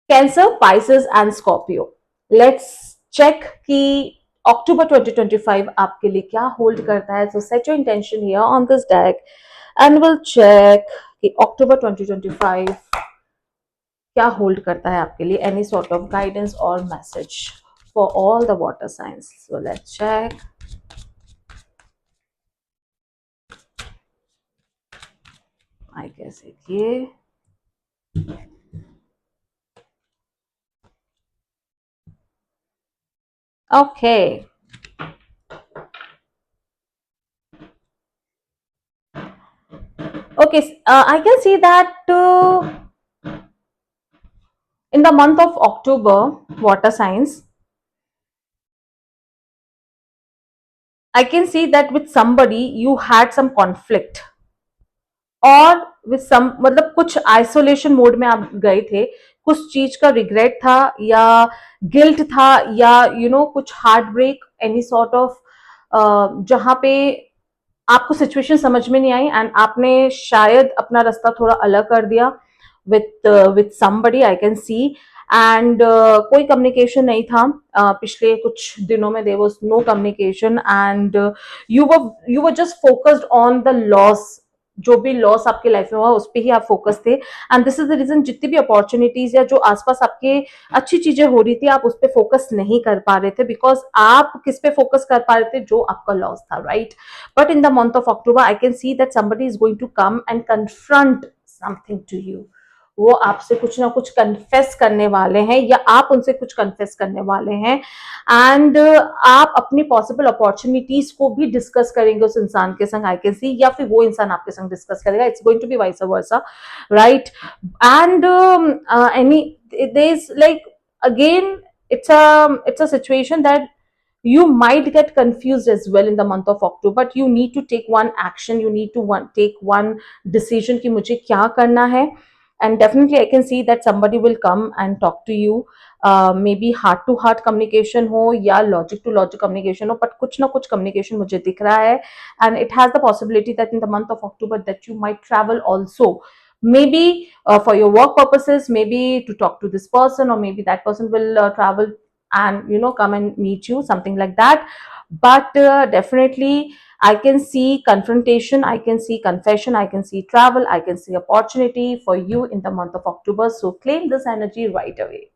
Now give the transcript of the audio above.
Cancer, Pisces and Scorpio. Let's check कि October 2025 आपके लिए क्या होल्ड करता है. So set your intention here on this deck and we'll check कि October 2025 क्या होल्ड करता है आपके लिए. Any sort of guidance or message for all the water signs. So let's check. I guess ये okay. Okay, I can see that in the month of October, water signs, I can see that with somebody you had some conflict और with some मतलब कुछ isolation mode में आप गए थे, कुछ चीज का रिग्रेट था या गिल्ट था या कुछ heartbreak any sort of जहां पे आपको सिचुएशन समझ में नहीं आई एंड आपने शायद अपना रास्ता थोड़ा अलग कर दिया with somebody I can see and कोई कम्युनिकेशन नहीं था पिछले कुछ दिनों में there was no communication and you were just focused on the loss जो भी लॉस आपके लाइफ में हुआ उस पर ही आप फोकस थे and this is the reason जितनी भी अपॉर्चुनिटीज या जो आसपास आपके अच्छी चीजें हो रही थी आप उस पर फोकस नहीं कर पा रहे थे बिकॉज आप किस पे फोकस कर पा रहे थे जो आपका लॉस था right. But in the month of October, I can see that somebody is going to come and confront something to you. वो आपसे कुछ ना कुछ कन्फेस करने वाले हैं या आप उनसे कुछ कन्फेस करने वाले हैं एंड आप अपनी पॉसिबल अपॉर्चुनिटीज को भी डिस्कस करेंगे उस इंसान के संग आई कैन सी या फिर वो इंसान आपके संग डिस्कस करेगा. It's going to be vice versa right and any there is like again it's a situation that you might get confused as well in the month of October, but you need to take one action, you need to take one decision कि मुझे क्या करना है and definitely I can see that somebody will come and talk to you. Maybe heart to heart communication हो या logic to logic communication हो, but कुछ ना कुछ communication मुझे दिख रहा है and it has the possibility that in the month of October that you might travel also, maybe for your work purposes, maybe to talk to this person or maybe that person will travel and come and meet you, something like that. But definitely I can see confrontation, I can see confession, I can see travel, I can see opportunity for you in the month of October. So claim this energy right away.